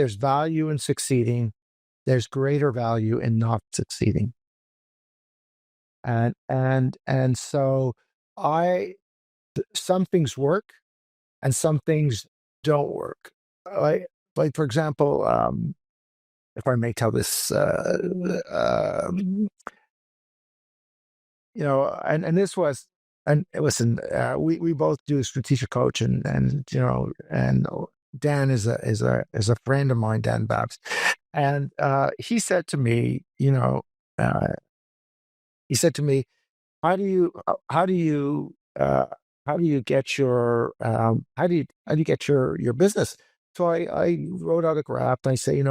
there's value in succeeding. There's greater value in not succeeding. And so some things work and some things don't work. Like for example, if I may tell this, and this was, and listen, we both do strategic coach, and Dan is a friend of mine, Dan Babs, and he said to me, how do you get your business? So I wrote out a graph, and I say,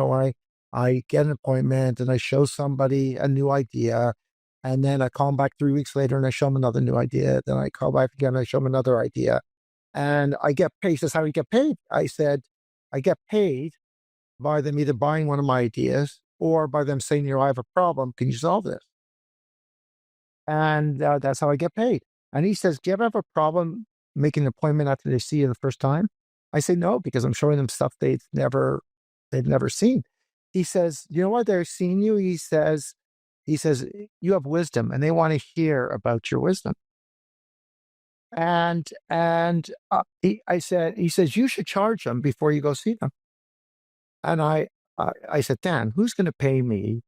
I get an appointment and I show somebody a new idea, and then I call them back 3 weeks later and I show them another new idea. Then I call back again and I show them another idea, and I get paid. That's how you get paid. I said, I get paid by them either buying one of my ideas or by them saying, I have a problem. Can you solve this? And that's how I get paid. And he says, do you ever have a problem making an appointment after they see you the first time? I say, no, because I'm showing them stuff they've never seen. He says, you know what? They're seeing you. He says, you have wisdom and they want to hear about your wisdom. And he says, you should charge them before you go see them. And I said, Dan, who's going to pay me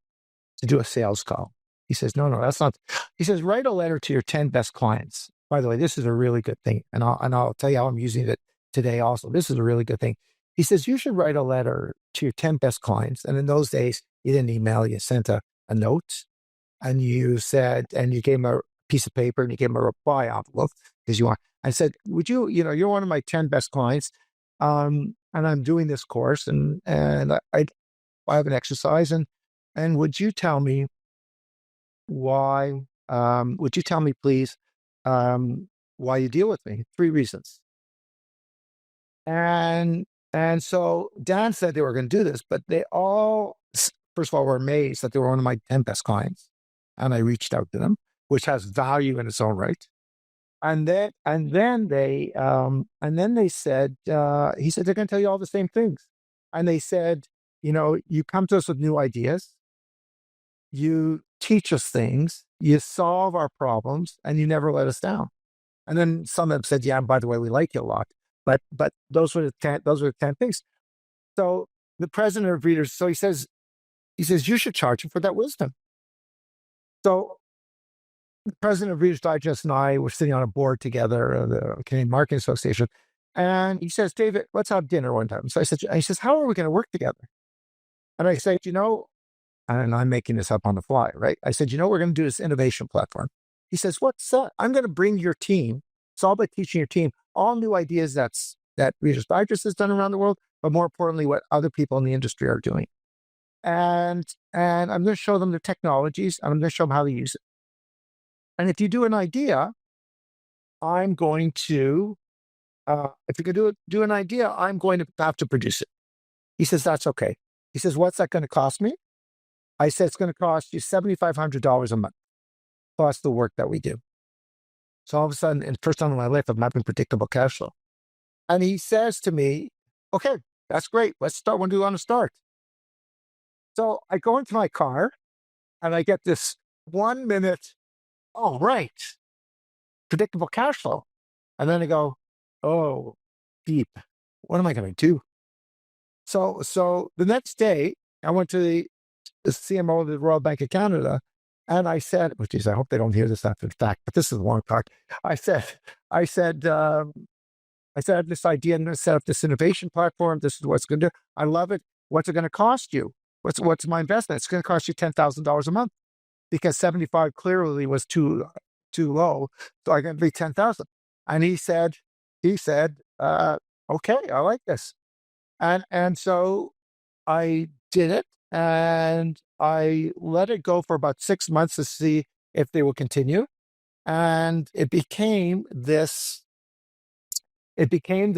to do a sales call? He says, no, that's not. He says, write a letter to your 10 best clients. By the way, this is a really good thing. And I'll tell you how I'm using it today also. This is a really good thing. He says, you should write a letter to your 10 best clients. And in those days, you didn't email, you sent a note, and you said, and you gave them a piece of paper and you gave them a reply envelope because you want. I said, would you, you're one of my 10 best clients. And I'm doing this course and I have an exercise and would you tell me why, would you tell me please, why you deal with me? 3 reasons. And so Dan said they were going to do this, but they all, first of all, were amazed that they were one of my 10 best clients. And I reached out to them, which has value in its own right. And then they said, he said, they're going to tell you all the same things. And they said, you come to us with new ideas, you teach us things, you solve our problems, and you never let us down. And then some of them said, yeah, by the way, we like you a lot. But those were the 10 things. So the president of Readers, so he says, you should charge him for that wisdom. So the president of Readers Digest and I were sitting on a board together, the Canadian Marketing Association, and he says, David, let's have dinner one time. So he says, how are we going to work together? And I said, and I'm making this up on the fly, right? I said, we're going to do this innovation platform. He says, what's that? I'm going to bring your team. It's all about teaching your team all new ideas that Readers Digest has done around the world, but more importantly, what other people in the industry are doing. And I'm going to show them the technologies, and I'm going to show them how to use it. And if you do an idea, I'm going to, if you could do an idea, I'm going to have to produce it. He says, that's okay. He says, what's that going to cost me? I said, it's going to cost you $7,500 a month, plus the work that we do. So all of a sudden, in the first time in my life, I'm having predictable cash flow. And he says to me, okay, that's great. Let's start. When do you want to start? So I go into my car and I get this 1 minute, oh, right, predictable cash flow. And then I go, oh, deep. What am I going to do? So the next day, I went to the CMO of the Royal Bank of Canada, and I said, which is, I hope they don't hear this after the fact, but this is a long talk. I said, I have this idea. I'm going to set up this innovation platform. This is what it's going to do. I love it. What's it going to cost you? What's my investment? It's going to cost you $10,000 a month, because 75 clearly was too low. So I'm going to be 10,000. And he said, okay, I like this. And so I did it, and I let it go for about 6 months to see if they will continue. And it became the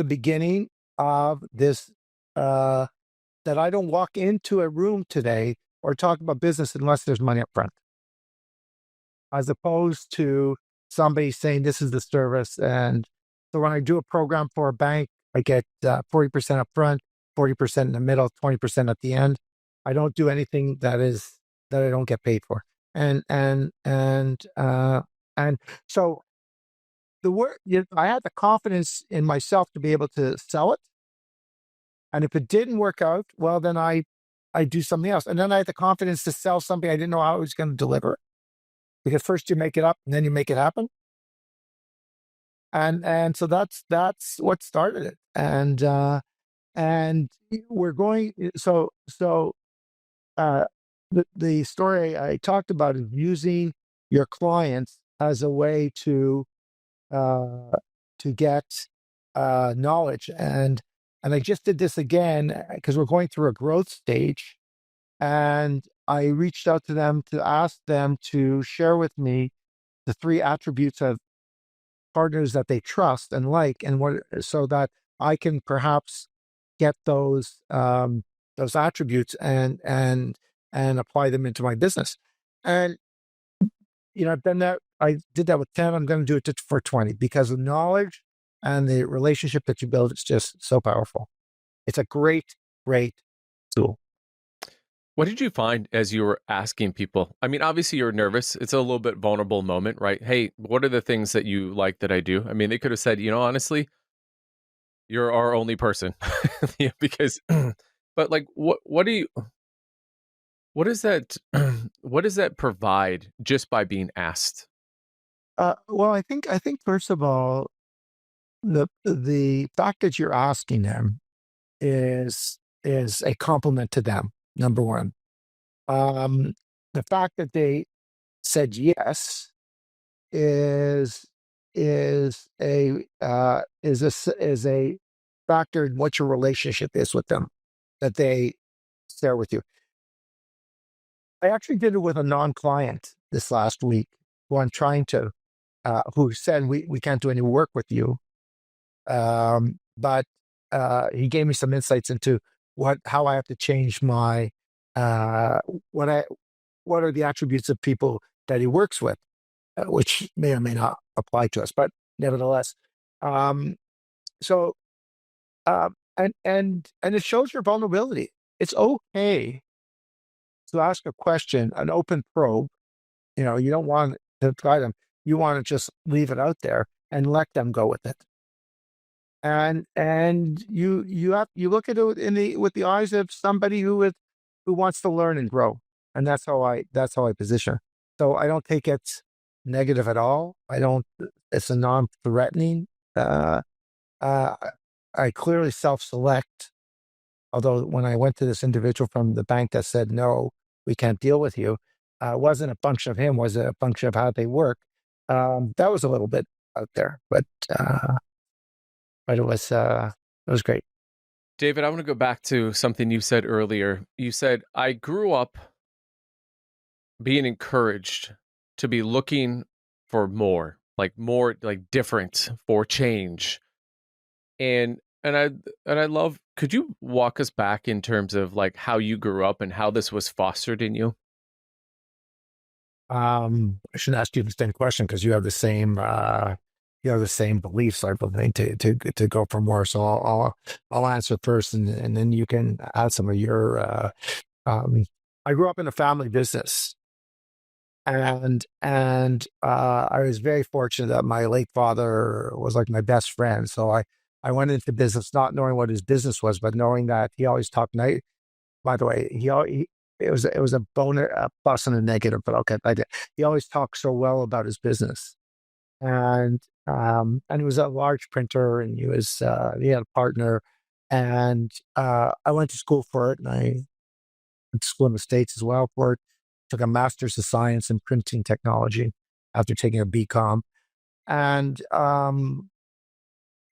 beginning of this, that I don't walk into a room today or talk about business unless there's money up front. As opposed to somebody saying this is the service. And so when I do a program for a bank, I get 40% up front. 40% in the middle, 20% at the end. I don't do anything that I don't get paid for. And so the work, I had the confidence in myself to be able to sell it. And if it didn't work out, well, then I do something else. And then I had the confidence to sell something I didn't know how I was going to deliver, because first you make it up and then you make it happen. And so that's what started it. And we're going, uh, the story I talked about is using your clients as a way uh, to get knowledge. And I just did this again because we're going through a growth stage. And I reached out to them to ask them to share with me the 3 attributes of partners that they trust and like, and what, so that I can perhaps get those attributes and apply them into my business. And I've done that. I did that with 10. I'm going to do it for 20, because the knowledge and the relationship that you build is just so powerful. It's a great, great tool. What did you find as you were asking people? I mean, obviously you're nervous. It's a little bit vulnerable moment, right? Hey, what are the things that you like that I do? I mean, they could have said, honestly, you're our only person. Yeah, because but like what do you what does that what does that provide just by being asked? Well, I think first of all, the fact that you're asking them is a compliment to them. Number one, the fact that they said yes is is a factor in what your relationship is with them, that they share with you. I actually did it with a non-client this last week, who I'm trying to who said we can't do any work with you. But he gave me some insights into how I have to change my uh, what I what are the attributes of people that he works with, which may or may not apply to us, but nevertheless. Um, so and it shows your vulnerability. It's okay to ask a question, an open probe. You don't want to try them. You want to just leave it out there and let them go with it. And you look at it with the eyes of somebody who wants to learn and grow. And that's how I position. So I don't take it negative at all. I don't. It's a non-threatening. Uh, uh, I clearly self-select. Although when I went to this individual from the bank that said no, we can't deal with you, it wasn't a function of him. Was it a function of how they work? That was a little bit out there, but it was great. David, I want to go back to something you said earlier. You said, I grew up being encouraged to be looking for more like different, for change. And I love, could you walk us back in terms of like how you grew up and how this was fostered in you? I shouldn't ask you the same question, because you have the same beliefs, I believe, to go for more. So I'll answer first, and then you can add some of your. I grew up in a family business, and I was very fortunate that my late father was like my best friend. So I went into business not knowing what his business was, but knowing that he always talked night. By the way, it was a bonus, a plus and a negative, but okay. He always talked so well about his business, and he was a large printer, and he had a partner, and I went to school for it, and I went to school in the States as well for it. Took a master's of science in printing technology after taking a BCom, and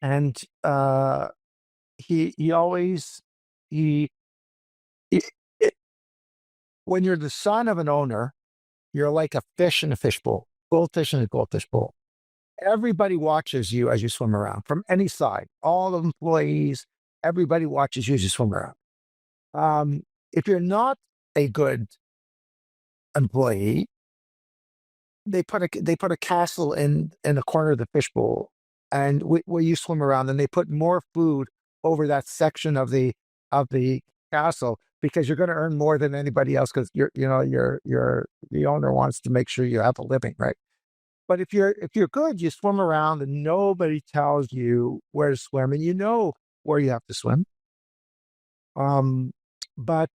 and he always he, he it, when you're the son of an owner, you're like a fish in a fishbowl, goldfish in a goldfish bowl. Everybody watches you as you swim around from any side. All the employees, everybody watches you as you swim around. If you're not a good employee, they put a castle in the corner of the fishbowl, and where you swim around, and they put more food over that section of the of the castle because you're going to earn more than anybody else because the owner wants to make sure you have a living, right? But if you're good, you swim around and nobody tells you where to swim, and you know where you have to swim. Um, but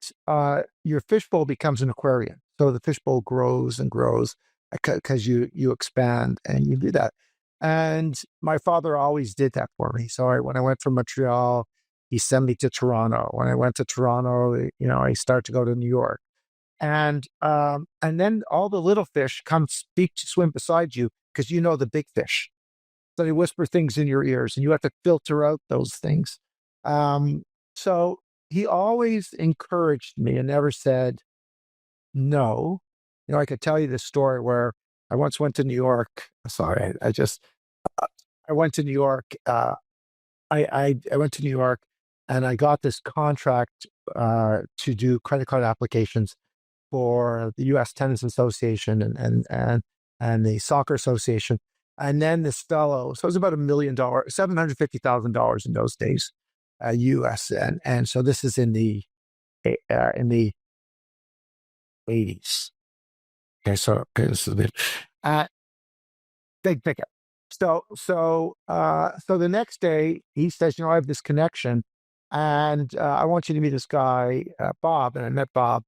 your fishbowl becomes an aquarium, so the fishbowl grows and grows because you expand and you do that. And my father always did that for me. So when I went from Montreal, he sent me to Toronto. When I went to Toronto, I started to go to New York. And then all the little fish come speak to swim beside you because you know the big fish. So they whisper things in your ears, and you have to filter out those things. So he always encouraged me and never said no. I could tell you this story where I once went to New York. Sorry, I went to New York. I went to New York, and I got this contract to do credit card applications for the U.S. Tennis Association and the Soccer Association. And then this fellow, so it was about $1 million, $750,000 in those days, U.S. And so this is in the 80s. Okay, this is a bit big ticket. So the next day he says, I have this connection, and I want you to meet this guy, Bob. And I met Bob.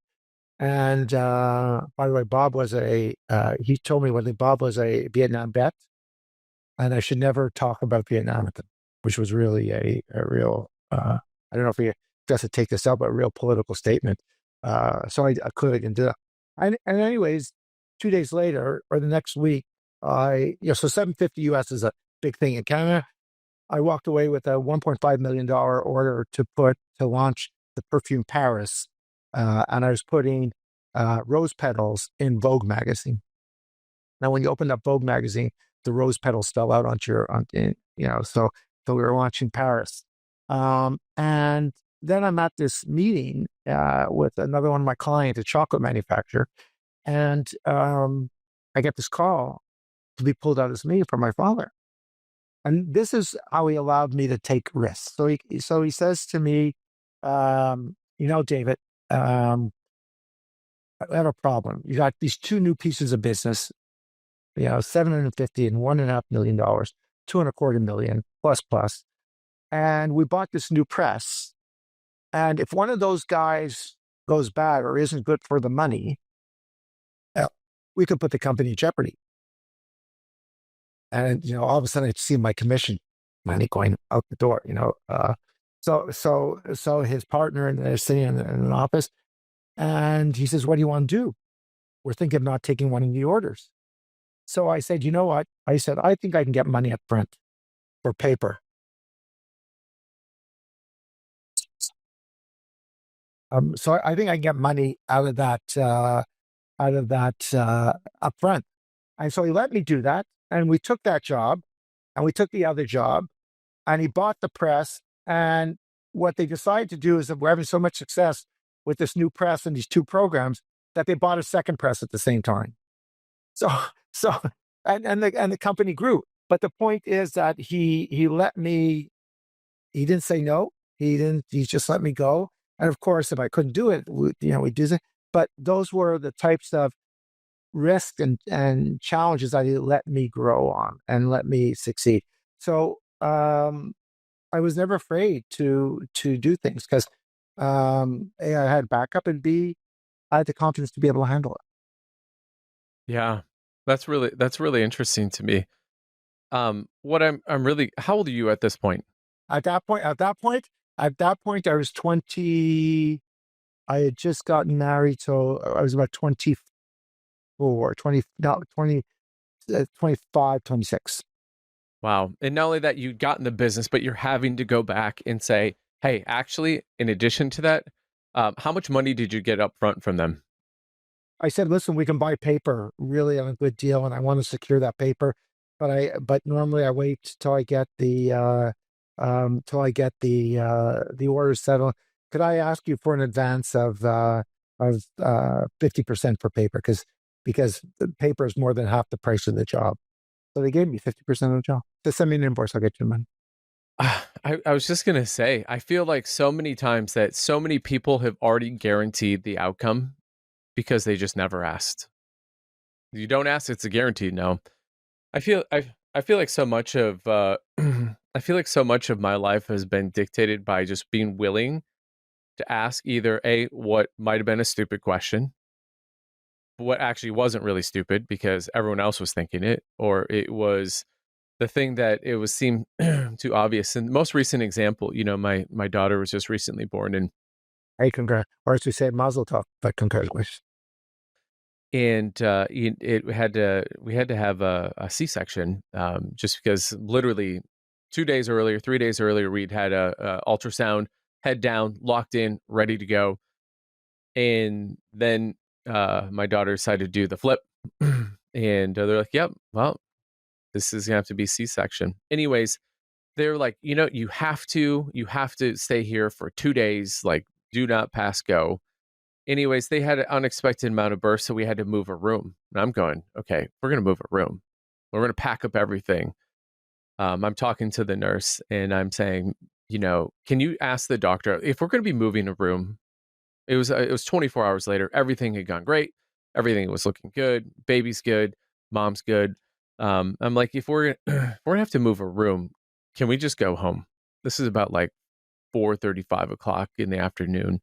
And by the way, he told me one thing. Bob was a Vietnam vet, and I should never talk about Vietnam with him, which was really a real, I don't know if he has to take this out, but a real political statement. So I clearly didn't do that. And anyways, 2 days later or the next week, so 750 US is a big thing in Canada. I walked away with a $1.5 million order to launch the perfume Paris. And I was putting rose petals in Vogue magazine. Now, when you opened up Vogue magazine, the rose petals fell out so we were launching Paris. And then I'm at this meeting with another one of my clients, a chocolate manufacturer, and I get this call to be pulled out of this meeting from my father. And this is how he allowed me to take risks. So he says to me, David, I have a problem. You got these two new pieces of business, 750 and $1.5 million, $2.25 million plus. And we bought this new press. And if one of those guys goes bad or isn't good for the money, we could put the company in jeopardy. And, all of a sudden I'd see my commission money going out the door, So his partner and they're sitting in an office, and he says, "What do you want to do? We're thinking of not taking one of the orders." So I said, "You know what?" I said, "I think I can get money up front for paper." So I think I can get money out of that up front. And so he let me do that. And we took that job, and we took the other job, and he bought the press. And what they decided to do is that we're having so much success with this new press and these two programs that they bought a second press at the same time. So, and the company grew. But the point is that he let me. He didn't say no. He just let me go. And of course, if I couldn't do it, we'd do it. But those were the types of risks and challenges that he let me grow on and let me succeed. So I was never afraid to do things because A, I had backup, and B, I had the confidence to be able to handle it. Yeah. That's really interesting to me. What I'm really how old are you at this point? At that point, I was 20. I had just gotten married, so I was about 24, 20, no, 20, 25, 26. Wow. And not only that you got in the business, but you're having to go back and say, "Hey, actually, in addition to that, how much money did you get up front from them?" I said, "Listen, we can buy paper really on a good deal, and I want to secure that paper. But normally I wait till I get the orders settled. Could I ask you for an advance of 50% for paper because the paper is more than half the price of the job." So they gave me 50% of the job. Just send me an invoice, I'll get you the money. I was just gonna say, I feel like so many times that so many people have already guaranteed the outcome because they just never asked. You don't ask, it's a guaranteed no. I feel like so much of I feel like so much of my life has been dictated by just being willing to ask either a what might have been a stupid question, what actually wasn't really stupid because everyone else was thinking it, or it was the thing that it was seemed too obvious. And the most recent example, my daughter was just recently born, Hey, congrats. Or as we say, mazel tov, but congratulations. we had to have a C-section, just because literally 2 days earlier, 3 days earlier, we'd had a ultrasound, head down, locked in, ready to go, and then my daughter decided to do the flip, and they're like, "Yep, well, this is gonna have to be C-section." Anyways, they're like, you have to stay here for 2 days, like, do not pass go. Anyways, they had an unexpected amount of births, so we had to move a room. And I'm going, okay, we're gonna move a room. We're gonna pack up everything. I'm talking to the nurse and I'm saying, can you ask the doctor if we're gonna be moving a room? It was 24 hours later. Everything had gone great. Everything was looking good. Baby's good. Mom's good. I'm like, if we're if we're gonna have to move a room, can we just go home? This is about like 4:35 o'clock in the afternoon.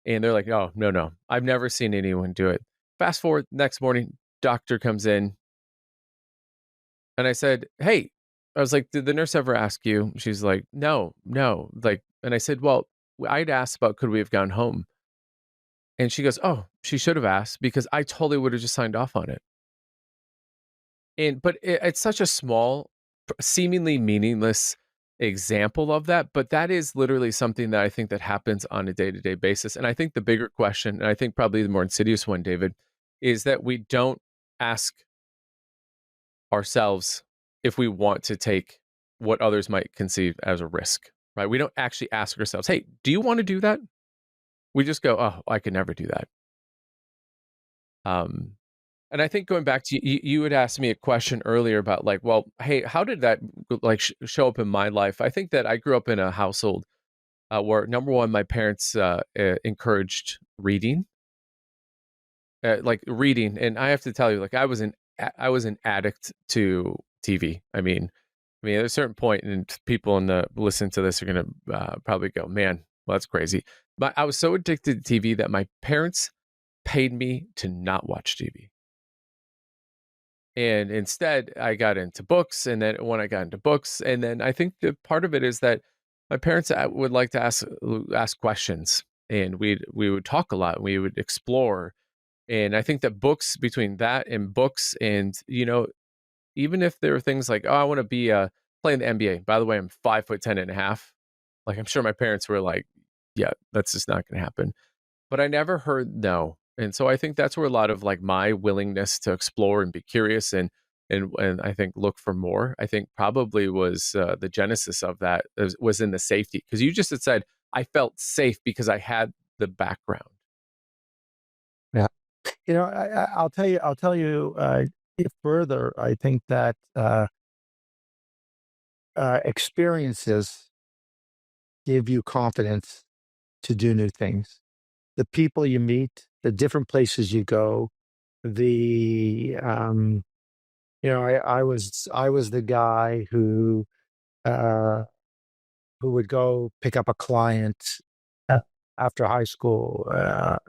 And they're like, "Oh, no, no. I've never seen anyone do it." Fast forward next morning, doctor comes in, and I said, "Hey," I was like, "Did the nurse ever ask you?" She's like, "No, no." Like, and I said, "Well, I'd asked about could we have gone home?" And she goes, "Oh, she should have asked because I totally would have just signed off on it." But it's such a small, seemingly meaningless example of that, but that is literally something that I think that happens on a day-to-day basis. And I think the bigger question, and I think probably the more insidious one, David, is that we don't ask ourselves if we want to take what others might conceive as a risk, right? We don't actually ask ourselves, "Hey, do you want to do that?" We just go, "Oh, I could never do that." Um, And I think going back to you had asked me a question earlier about like, well, hey, how did that like show up in my life? I think that I grew up in a household where number one, my parents encouraged reading, like reading, and I have to tell you, like I was an addict to TV. I mean, at a certain point, and people in the listen to this are gonna probably go, man, well, that's crazy. But I was so addicted to TV that my parents paid me to not watch TV. And instead, I got into books, and then when I got into books, and then I think the part of it is that my parents would like to ask questions, and we would talk a lot, and we would explore. And I think that books between that and books, and even if there are things like, oh, I want to be playing the NBA. By the way, I'm 5'10" and a half. Like I'm sure my parents were like, yeah, that's just not going to happen. But I never heard no. And so I think that's where a lot of like my willingness to explore and be curious and I think look for more, I think probably was the genesis of that was in the safety. Because you just had said I felt safe because I had the background. Yeah. I'll tell you, further, I think that experiences give you confidence to do new things. The people you meet, the different places you go, the I was the guy uh, who would go pick up a client uh, after high school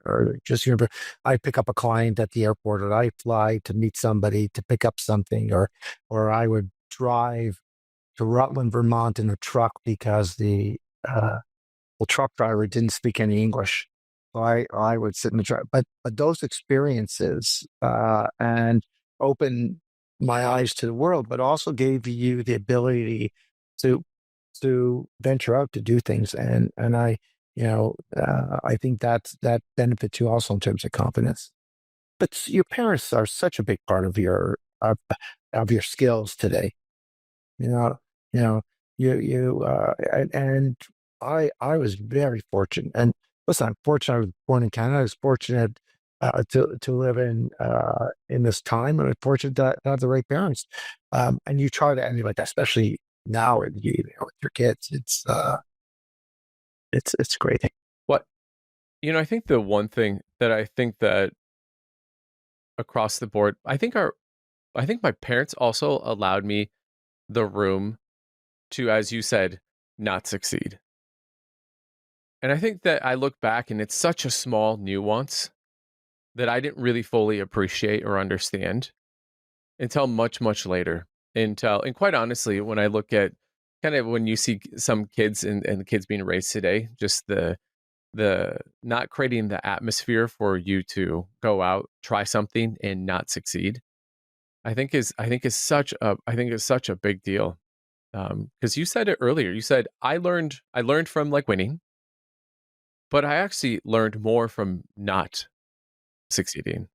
or just I pick up a client at the airport, or I fly to meet somebody to pick up something, or I would drive to Rutland, Vermont in a truck because uh, the truck driver didn't speak any English. So I would sit in the truck. But those experiences and opened my eyes to the world, but also gave you the ability to venture out to do things. And I think that benefits you also in terms of confidence. But your parents are such a big part of your skills today. You know, you know, and I was very fortunate. And listen, I'm fortunate I was born in Canada. I was fortunate to live in this time, and I'm fortunate to have the right parents. And you try to emulate that, especially now with, with your kids. It's great. What I think the one thing that I think that across the board, I think my parents also allowed me the room to, as you said, not succeed. And I think that I look back and it's such a small nuance that I didn't really fully appreciate or understand until much, much later. And quite honestly, when I look at kind of when you see some kids and the kids being raised today, just the not creating the atmosphere for you to go out, try something and not succeed, I think is such a big deal. Because you said it earlier. You said I learned from like winning, but I actually learned more from not succeeding.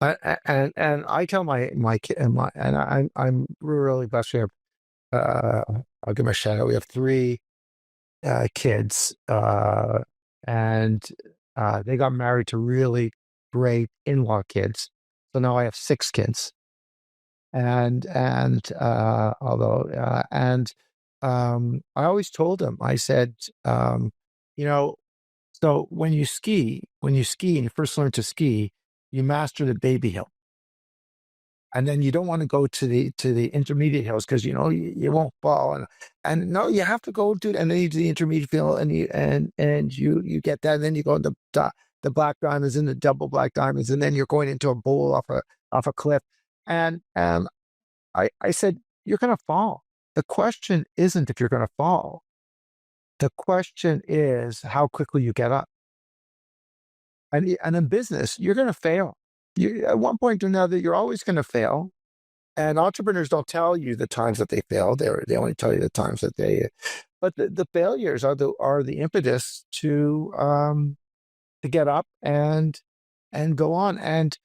And I tell my kid and I'm really blessed. We have I'll give my shout out. We have three kids, and they got married to really great in-law kids. So now I have six kids, and although and I always told them, I said, you know, so when you ski and you first learn to ski, you master the baby hill. And then you don't want to go to the intermediate hills because you know you won't fall, and no, you have to go do, and then you do the intermediate hill, and you get that, and then you go into the black diamonds and the double black diamonds, and then you're going into a bowl off a cliff, and I said, you're gonna fall. The question isn't if you're gonna fall. The question is how quickly you get up. And in business, you're gonna fail. You, at one point or another, you're always gonna fail. And entrepreneurs don't tell you the times that they fail. They only tell you the times that they. But the failures are the impetus to get up and go on. And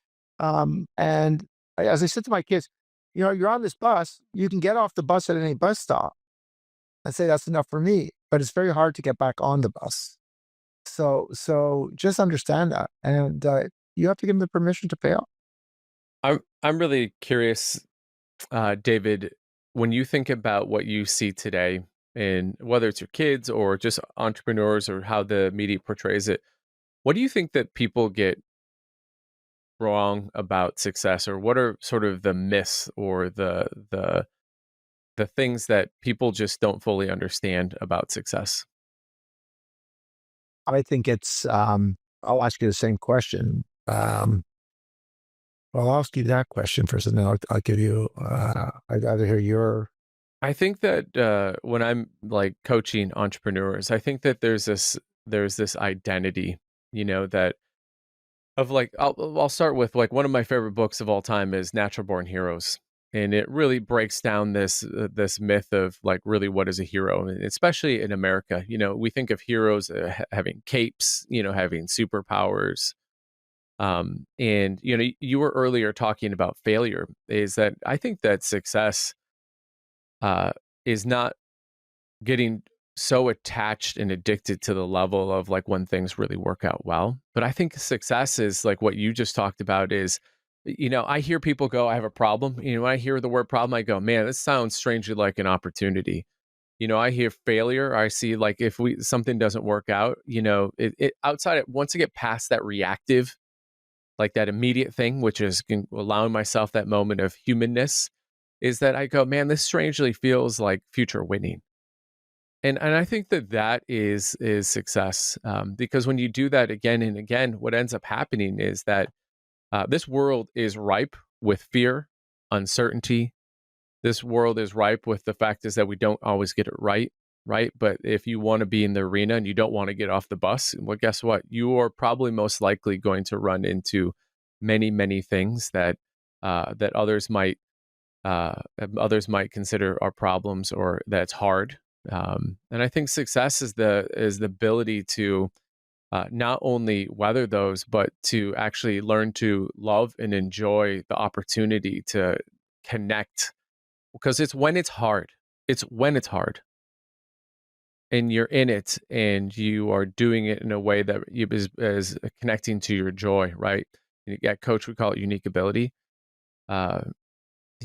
as I said to my kids, you know, you're on this bus. You can get off the bus at any bus stop and say that's enough for me. But it's very hard to get back on the bus. So just understand that, and you have to give them the permission to fail. I'm really curious, David, when you think about what you see today, and whether it's your kids or just entrepreneurs or how the media portrays it, what do you think that people get wrong about success, or what are sort of the myths or the things that people just don't fully understand about success? I think it's. I'll ask you the same question. Well, I'll ask you that question first, and then I'll give you. I'd rather hear your. I think that when I'm like coaching entrepreneurs, I think that there's this identity, that of like I'll start with like one of my favorite books of all time is Natural Born Heroes, and it really breaks down this myth of like really what is a hero, and especially in America. We think of heroes having capes, having superpowers. And you were earlier talking about failure. Is that I think that success uh, is not getting so attached and addicted to the level of like when things really work out well. But I think success is like what you just talked about is, I hear people go, I have a problem. When I hear the word problem, I go, man, this sounds strangely like an opportunity. I hear failure. I see like if something doesn't work out, it outside it, once I get past that reactive, like that immediate thing, which is allowing myself that moment of humanness, is that I go, man, this strangely feels like future winning. And I think that is success, because when you do that again and again, what ends up happening is that this world is ripe with fear, uncertainty. This world is ripe with the fact is that we don't always get it right, right? But if you want to be in the arena and you don't want to get off the bus, well, guess what? You are probably most likely going to run into many, many things that others might consider are problems or that's hard. And I think success is the ability to not only weather those, but to actually learn to love and enjoy the opportunity to connect. Because it's when it's hard. It's when it's hard, and you're in it, and you are doing it in a way that is connecting to your joy, right? At Coach, we call it unique ability. Uh,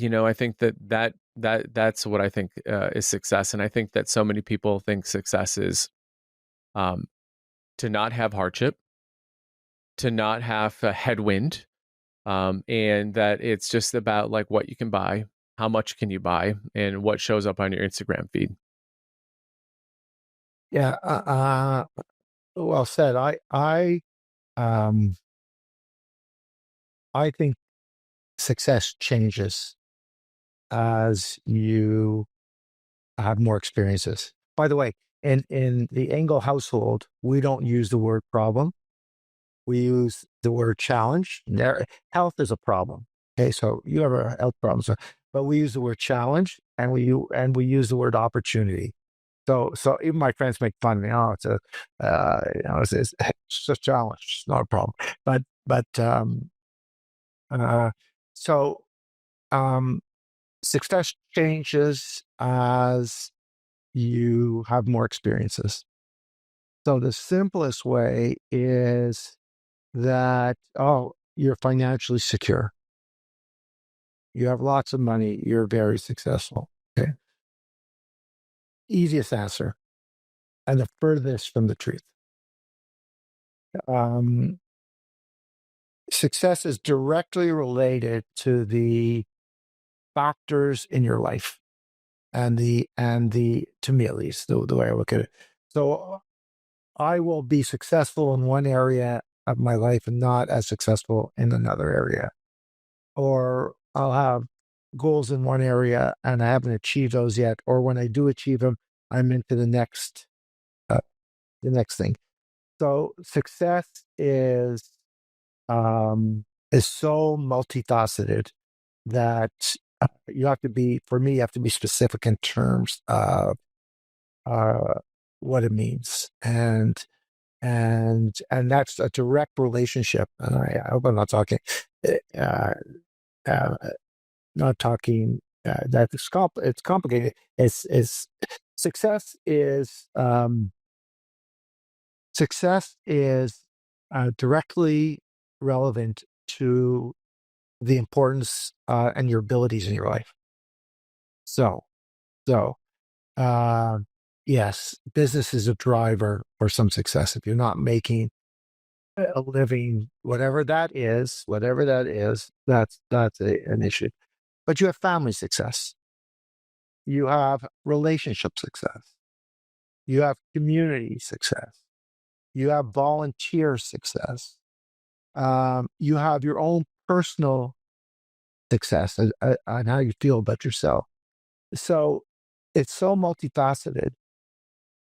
I think that That's what I think is success, and I think that so many people think success is um, to not have hardship, to not have a headwind, and that it's just about like what you can buy, how much can you buy, and what shows up on your Instagram feed. Yeah. Well said. Um, I think success changes as you have more experiences. By the way, in the Engel household, we don't use the word problem. We use the word challenge. Health is a problem. Okay, so you have a health problem, but we use the word challenge, and we use the word opportunity. So even my friends make fun of me. Oh, it's a challenge, it's not a problem. But uh, so um, success changes as you have more experiences. So the simplest way is that, oh, you're financially secure. You have lots of money. You're very successful. Okay. Easiest answer and the furthest from the truth. Um, Success is directly related to the factors in your life and the to me at least the way I look at it. So I will be successful in one area of my life and not as successful in another area. Or I'll have goals in one area and I haven't achieved those yet. Or when I do achieve them, I'm into uh, the next thing. So success is so multifaceted that you have to be, for me, you have to be specific in terms of uh, what it means, and that's a direct relationship. And I hope I'm not talking, uh, uh, not talking. That it's complicated. It's success is success is directly relevant to the importance and your abilities in your life. So so uh, yes, business is a driver for some success. If you're not making a living, whatever that is, an issue. But you have family success, you have relationship success, you have community success, you have volunteer success, you have your own personal success and how you feel about yourself. So it's so multifaceted,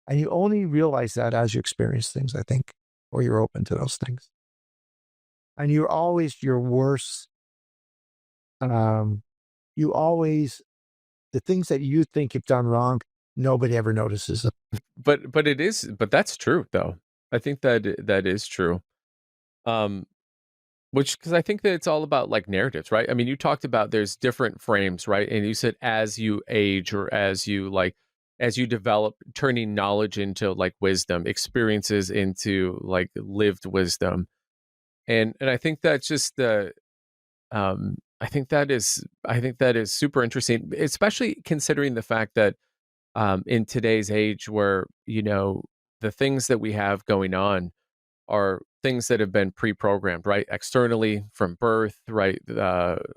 and you only realize that as you experience things, I think, or you're open to those things. And you're always your worst. Um, you always the things that you think you've done wrong, nobody ever notices them. But that's true though. I think that that is true. Um, Which, because I think that it's all about like narratives, right? I mean, you talked about there's different frames, right? And you said as you age or as you like, as you develop, turning knowledge into like wisdom, experiences into like lived wisdom. And I think that's just the, I think that is super interesting, especially considering the fact that in today's age where, you know, the things that we have going on are things that have been pre-programmed, right? Externally from birth, right?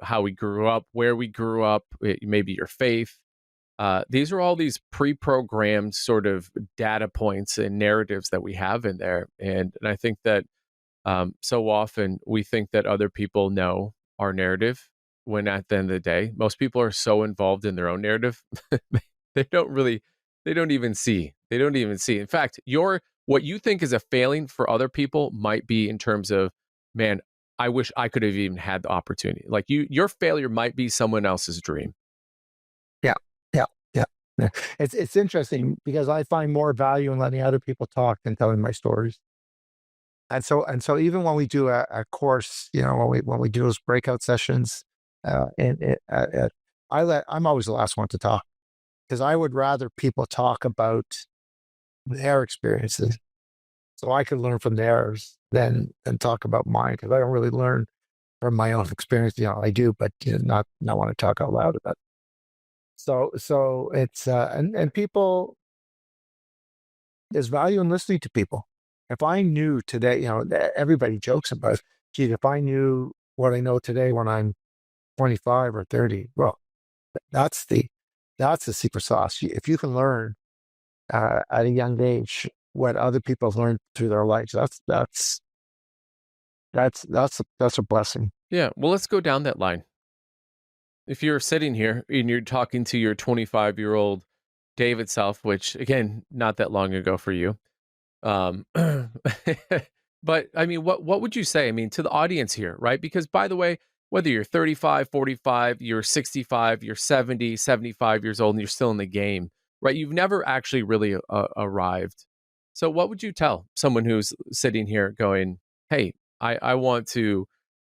How we grew up, where we grew up, maybe your faith. These are all these pre-programmed sort of data points and narratives that we have in there, and I think that so often we think that other people know our narrative, when at the end of the day, most people are so involved in their own narrative, they don't really, they don't even see. In fact, what you think is a failing for other people might be in terms of, man, I wish I could have even had the opportunity. Like your failure might be someone else's dream. Yeah, yeah, yeah. Yeah. It's interesting because I find more value in letting other people talk than telling my stories. And so even when we do a course, when we do those breakout sessions, and I'm always the last one to talk because I would rather people talk about their experiences so I can learn from theirs than talk about mine because I don't really learn from my own experience. I do, but not want to talk out loud about it. So it's and people, there's value in listening to people. If I knew today, everybody jokes about it. Gee, if I knew what I know today when I'm 25 or 30, well, that's the that's the secret sauce. If you can learn at a young age what other people have learned through their lives, that's a blessing. Yeah. Well, let's go down that line. If you're sitting here and you're talking to your 25-year-old David self, which again, not that long ago for you. Um, but I mean, what would you say? I mean, to the audience here, right? Because by the way, whether you're 35, 45, you're 65, you're 70, 75 years old, and you're still in the game, right? You've never actually really arrived. So what would you tell someone who's sitting here going, hey, I want to,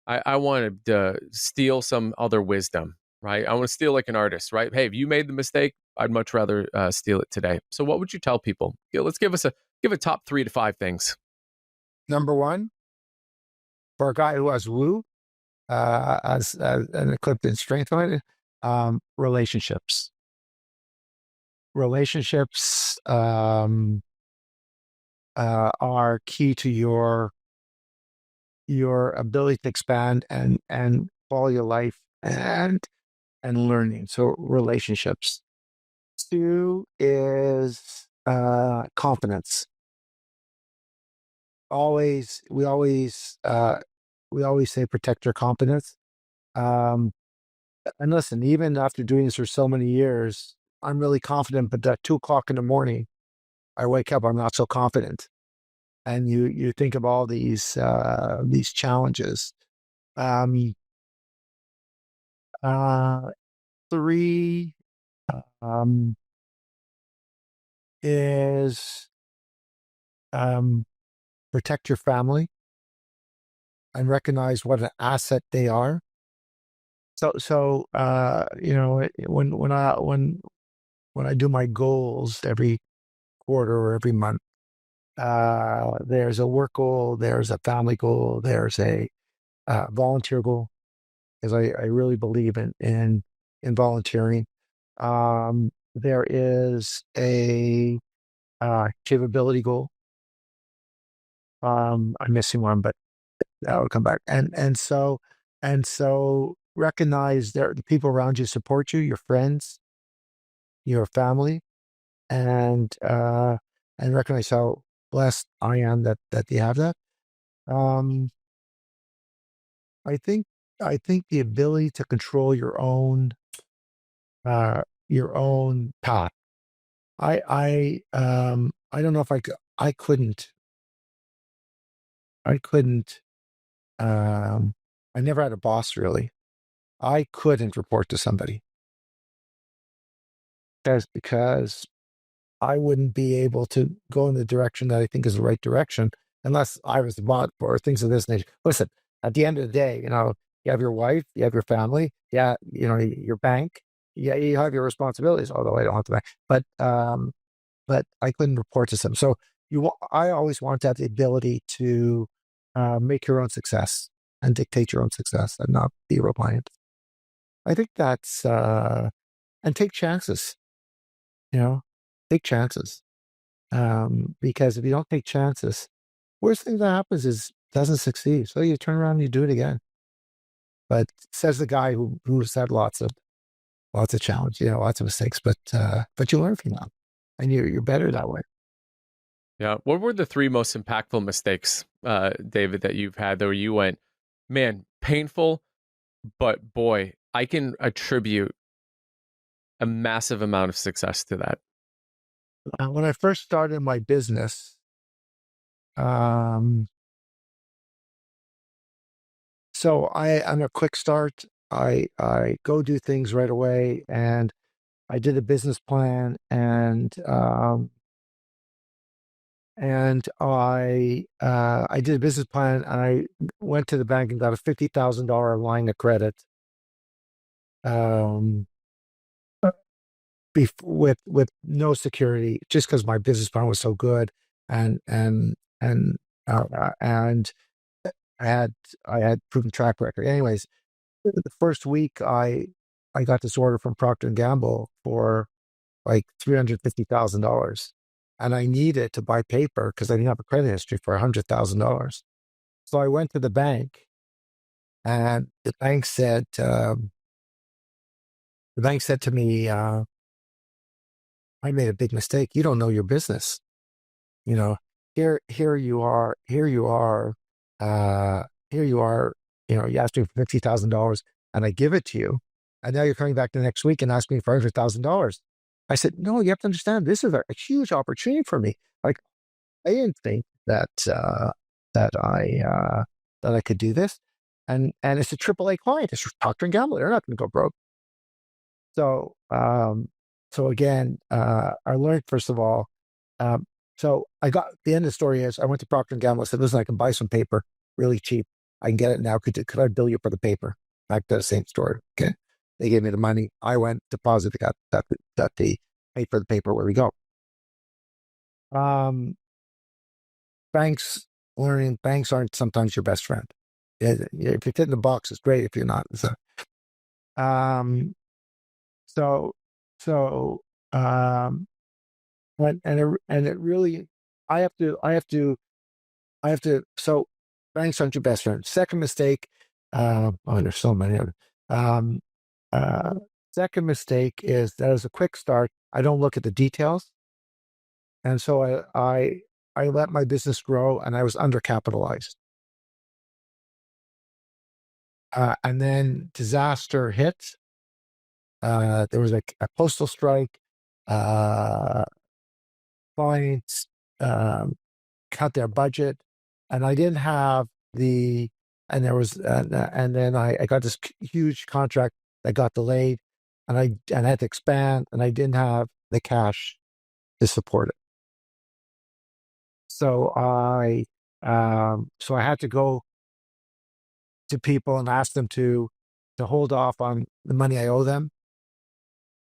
I want to steal some other wisdom, right? I want to steal like an artist, right? Hey, if you made the mistake, I'd much rather steal it today. So what would you tell people? Yeah, let's give a top 3 to 5 things. Number one, for a guy who has woo as an equipped in strength on it, relationships. Relationships are key to your ability to expand and quality of life and learning. So relationships. Two is confidence. Always, we always say protect your confidence. Um, and listen, even after doing this for so many years, I'm really confident. But at 2 o'clock in the morning, I wake up, I'm not so confident. And you think of all these challenges. Um, uh, three um, is protect your family and recognize what an asset they are. When I do my goals every quarter or every month, there's a work goal, there's a family goal, there's a volunteer goal, because I really believe in volunteering. There is a capability goal. I'm missing one, but that will come back. And so recognize there the people around you support you, your friends, your family, and recognize how blessed I am that they have that. Um, I think I think the ability to control your own path. I don't know if I couldn't I couldn't I never had a boss really. I couldn't report to somebody because I wouldn't be able to go in the direction that I think is the right direction unless I was the boss or things of this nature. Listen, at the end of the day, you have your wife, you have your family, yeah, your bank, yeah, you have your responsibilities. Although I don't have the bank, but I couldn't report to them. So I always want to have the ability to make your own success and dictate your own success and not be reliant. I think that's and take chances. You know, take chances. Because if you don't take chances, worst thing that happens is doesn't succeed. So you turn around and you do it again. But says the guy who's had lots of challenge, lots of mistakes, but you learn from them, and you're better that way. Yeah. What were the 3 most impactful mistakes, David, that you've had where you went, man, painful, but boy, I can attribute a massive amount of success to that. When I first started my business, um, I'm a quick start. I go do things right away, and I did a business plan, and I did a business plan, and I went to the bank and got a $50,000 line of credit, um, with no security, just because my business plan was so good, and and and and I had I had proven track record. Anyways, the first week I got this order from Procter Gamble for like $350,000, and I needed to buy paper because I didn't have a credit history for $100,000. So I went to the bank, and the bank said to me, "I made a big mistake. You don't know your business. You know, here you are, uh, here you are. You asked me for $50,000, and I give it to you, and now you're coming back the next week and asking me for $100,000." I said, "No, you have to understand. This is a huge opportunity for me. Like, I didn't think that I could do this, and it's a AAA client. It's Procter and Gamble. They're not going to go broke." So, again, I learned, first of all. Um, so I got the end of the story is I went to Procter and Gamble. I said, "Listen, I can buy some paper really cheap. I can get it now. Could I bill you for the paper?" Back to the same story. Okay, they gave me the money. I went deposited, got the paid for the paper. Where we go. Um, banks banks aren't sometimes your best friend. If you fit in the box, it's great. If you're not, so um, so so um, and it really, I have to, So banks aren't your best friend. Second mistake, there's so many of them. Um, uh, Second mistake is that as a quick start, I don't look at the details, and so I let my business grow, and I was undercapitalized. And then disaster hit. There was a postal strike. Uh, Clients um, cut their budget, and I didn't have the and there was and then I got this huge contract that got delayed, and I had to expand, and I didn't have the cash to support it. So I had to go to people and ask them to hold off on the money I owe them.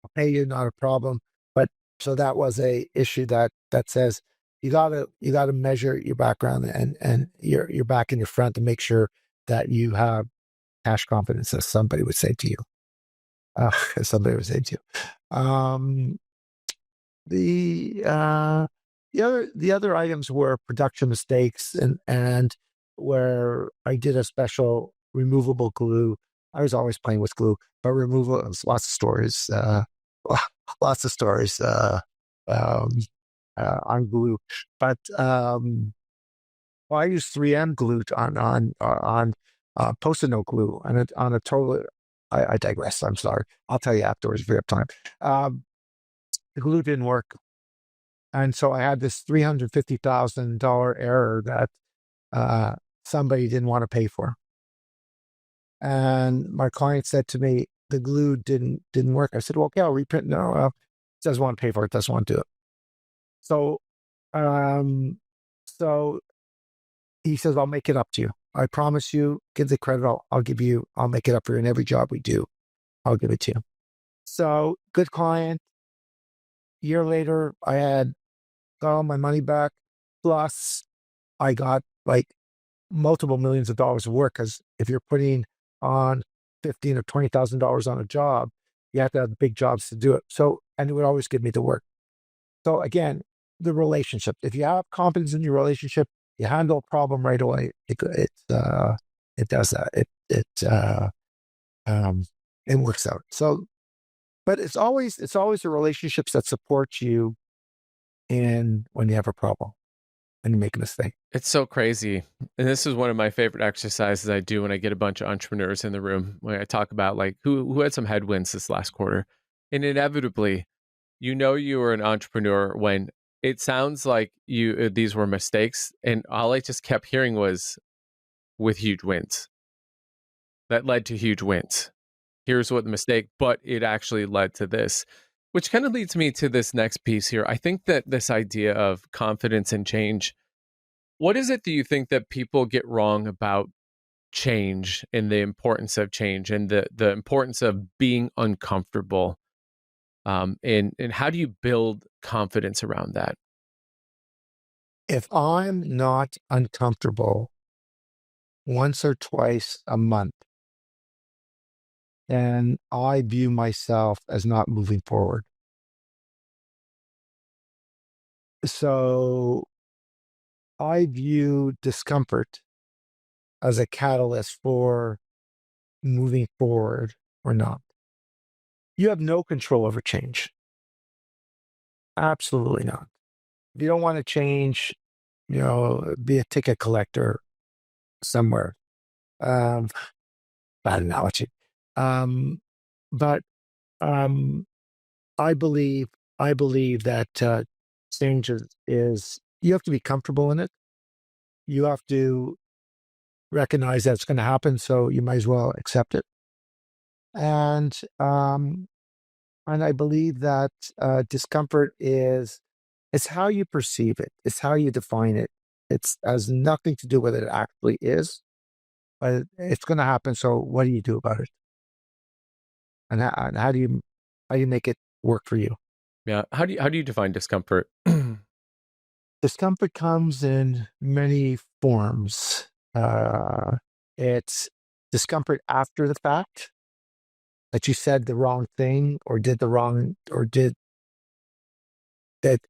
I'll pay you, not a problem. But so that was a issue that says you gotta measure your background and your back and your front to make sure that you have cash confidence, as somebody would say to you. As somebody would say to you. The other items were production mistakes, and where I did a special removable glue. I was always playing with glue, but removal, lots of stories, lots of stories um, on glue. But well, I use 3M glue on post-it note glue, and on a total. I digress. I'm sorry. I'll tell you afterwards if we have time. The glue didn't work, and so I had this $350,000 error that somebody didn't want to pay for. And my client said to me, the glue didn't work. I said, "Well, okay, I'll reprint." No, doesn't want to pay for it. Doesn't want to do it. So, um, so he says, "I'll make it up to you. I promise you. Give the credit. I'll give you. I'll make it up for you in every job we do. I'll give it to you." So good client. Year later, I had got all my money back. Plus, I got like multiple millions of dollars of work, because if you're putting on $15,000 or $20,000 on a job, you have to have big jobs to do it. So, and it would always give me the work. So again, the relationship. If you have confidence in your relationship, you handle a problem right away. It does that. Um, it works out. So, but it's always the relationships that support you in when you have a problem and you make a mistake. It's so crazy. And this is one of my favorite exercises I do when I get a bunch of entrepreneurs in the room, when I talk about like who had some headwinds this last quarter. And inevitably, you were an entrepreneur when it sounds like these were mistakes, and all I just kept hearing was with huge wins that led to huge wins. Here's what the mistake, but it actually led to this, which kind of leads me to this next piece here. I think that this idea of confidence and change, what is it do you think that people get wrong about change and the importance of change and the importance of being uncomfortable? And how do you build confidence around that? If I'm not uncomfortable once or twice a month, then I view myself as not moving forward. So I view discomfort as a catalyst for moving forward or not. You have no control over change. Absolutely not. If you don't want to change, be a ticket collector somewhere. Um, Bad analogy. Um, but um, I believe I believe that change is you have to be comfortable in it. You have to recognize that it's going to happen, so you might as well accept it. And and I believe that discomfort is it's how you perceive it. It's how you define it. It's has nothing to do with what it actually is, but it's going to happen. So what do you do about it? And how do you make it work for you? Yeah. How do you define discomfort? Discomfort comes in many forms. Uh, it's discomfort after the fact that you said the wrong thing or did the wrong or did that.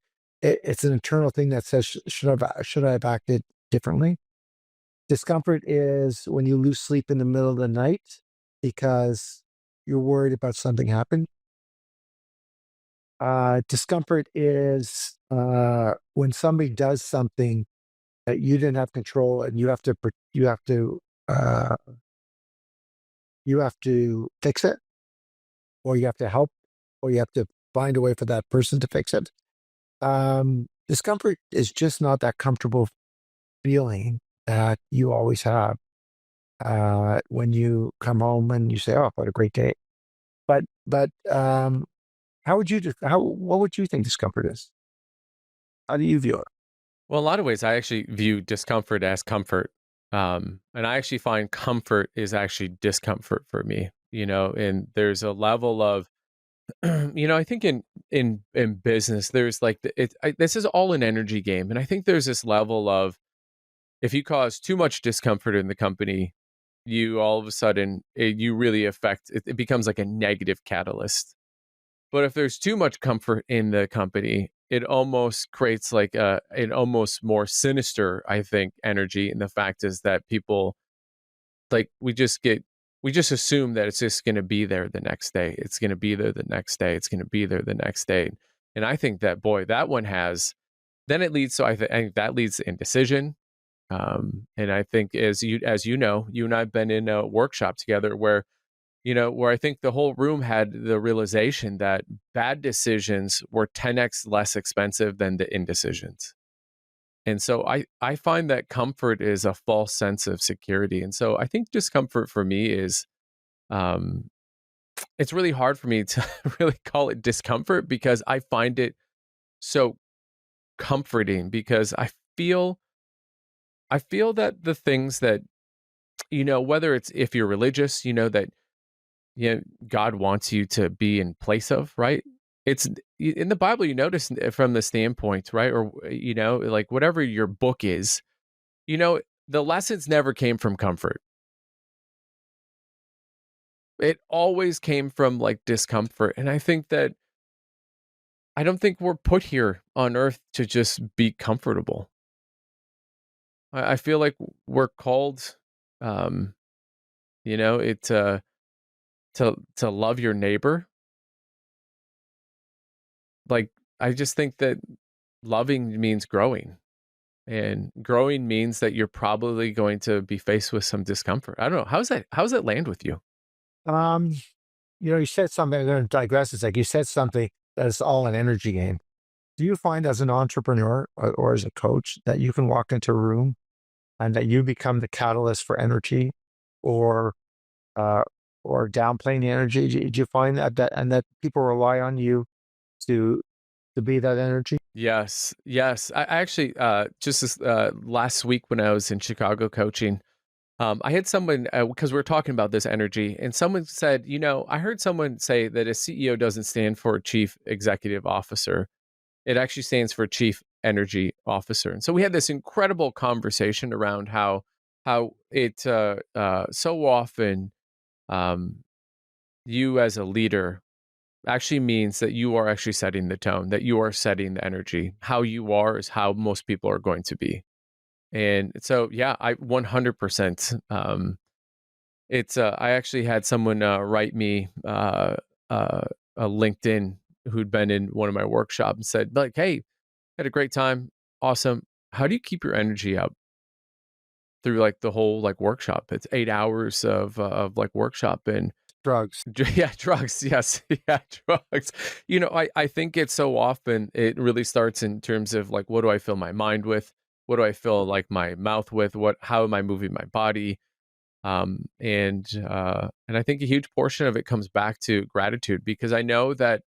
It's an internal thing that says should I have acted differently. Discomfort is when you lose sleep in the middle of the night because you're worried about something happening. Discomfort is when somebody does something that you didn't have control, and uh, you have to fix it, or you have to help, or you have to find a way for that person to fix it. Discomfort is just not that comfortable feeling that you always have when you come home and you say, "Oh, what a great day." But how would you how what would you think discomfort is? How do you view it? Well, a lot of ways I actually view discomfort as comfort. And I actually find comfort is actually discomfort for me, and there's a level of, I think in business, there's like, this is all an energy game. And I think there's this level of, if you cause too much discomfort in the company, you all of a sudden, you really affect, it becomes like a negative catalyst. But if there's too much comfort in the company, it almost creates like an almost more sinister, I think, energy. And the fact is that people, like, we just assume that it's just going to be there the next day. It's going to be there the next day. It's going to be there the next day. And I think that, boy, that one has, then it leads. So I think that leads to indecision. And I think, as you know, you and I've been in a workshop together where, where I think the whole room had the realization that bad decisions were 10x less expensive than the indecisions. And so I find that comfort is a false sense of security. And so I think discomfort for me is, um, it's really hard for me to really call it discomfort because I find it so comforting because feel I feel that the things that, whether it's if you're religious, that, God wants you to be in place of, right? It's in the Bible, you notice, from the standpoint, right? Or, like whatever your book is, the lessons never came from comfort. It always came from like discomfort. And I think that I don't think we're put here on earth to just be comfortable. I feel like we're called, um, it to love your neighbor. Like, I just think that loving means growing, and growing means that you're probably going to be faced with some discomfort. I don't know. How does that land with you? Um, you said something. I'm going to digress. It's like you said something that is all an energy game. Do you find as an entrepreneur or as a coach that you can walk into a room and that you become the catalyst for energy, or uh, or downplaying the energy? Do you find that and that people rely on you to be that energy? Yes, yes. I actually, just this, last week when I was in Chicago coaching, I had someone, because we are talking about this energy, and someone said, I heard someone say that a CEO doesn't stand for Chief Executive Officer. It actually stands for Chief Energy Officer. And so we had this incredible conversation around how it so often, um, you as a leader actually means that you are actually setting the tone, that you are setting the energy. How you are is how most people are going to be. And so, yeah, I 100%. I actually had someone write me a LinkedIn who'd been in one of my workshops and said, like, hey, had a great time. Awesome. How do you keep your energy up through like the whole like workshop? It's 8 hours of like workshop and Drugs. yeah, drugs. Yes. Yeah, drugs. I think it's so often it really starts in terms of like, what do I fill my mind with? What do I fill like my mouth with? How am I moving my body? And I think a huge portion of it comes back to gratitude because I know that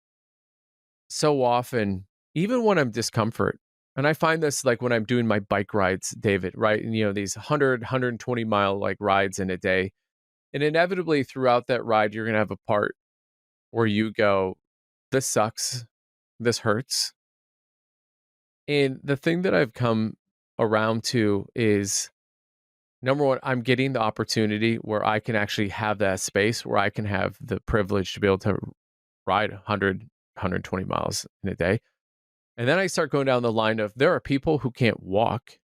so often, even when I'm discomfort, and I find this like when I'm doing my bike rides, David, right? And these 120 mile like rides in a day. And inevitably throughout that ride, you're gonna have a part where you go, this sucks, this hurts. And the thing that I've come around to is number one, I'm getting the opportunity where I can actually have that space where I can have the privilege to be able to ride 120 miles in a day. And then I start going down the line of there are people who can't walk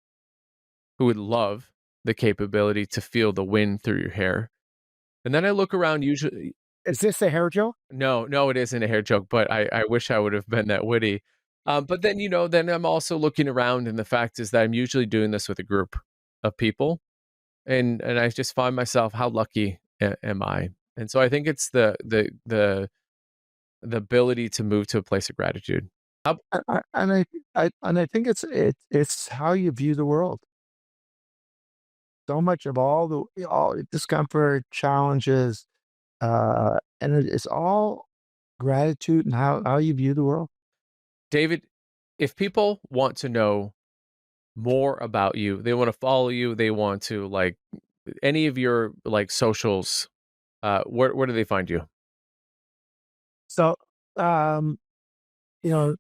who would love the capability to feel the wind through your hair. And then I look around usually. Is this a hair joke? No, it isn't a hair joke, but I wish I would have been that witty. But then, then I'm also looking around and the fact is that I'm usually doing this with a group of people. And I just find myself, how lucky am I? And so I think it's the ability to move to a place of gratitude. And I think it's how you view the world. So much of all discomfort, challenges, and it's all gratitude and how you view the world. David, if people want to know more about you, they want to follow you, they want to like any of your like socials, where do they find you? So, um,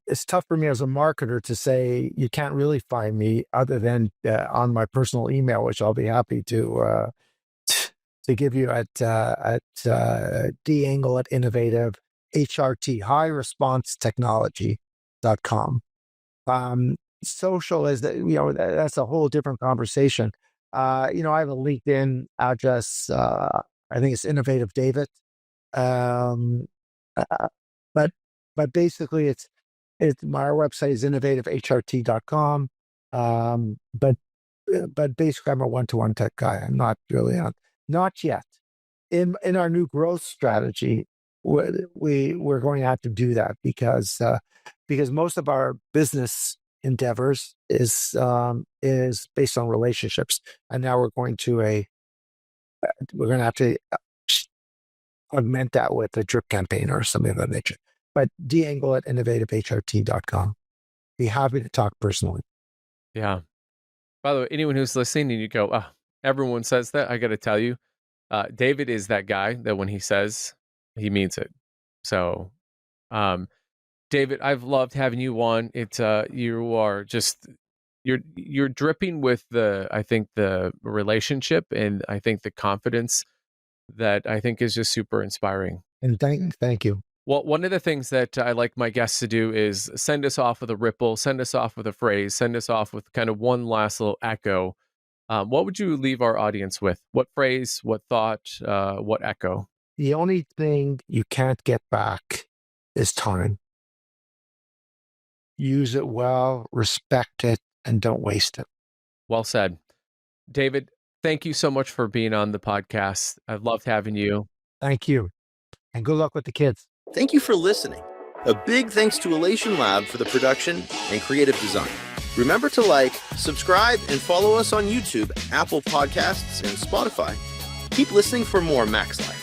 it's tough for me as a marketer to say you can't really find me other than on my personal email, which I'll be happy to give you at Engel at Innovative HRT, high response technology.com. Social is that, that's a whole different conversation. I have a LinkedIn address. I think it's Innovative David. Um, uh, but but basically it's my website is innovativehrt.com. But basically I'm a one-to-one tech guy. I'm not really on, not yet. In our new growth strategy, we're going to have to do that because most of our business endeavors is based on relationships, and now we're going to have to augment that with a drip campaign or something of that nature. But Engel at innovativehrt.com. Be happy to talk personally. Yeah. By the way, anyone who's listening and you go, oh, everyone says that, I got to tell you, David is that guy that when he says, he means it. So, David, I've loved having you on. You are just, you're dripping with I think the relationship and I think the confidence that I think is just super inspiring. And thank you. Well, one of the things that I like my guests to do is send us off with a ripple, send us off with a phrase, send us off with kind of one last little echo. What would you leave our audience with? What phrase, what thought, what echo? The only thing you can't get back is time. Use it well, respect it, and don't waste it. Well said. David, thank you so much for being on the podcast. I've loved having you. Thank you. And good luck with the kids. Thank you for listening. A big thanks to Elation Lab for the production and creative design. Remember to like, subscribe, and follow us on YouTube, Apple Podcasts, and Spotify. Keep listening for more MaxLife.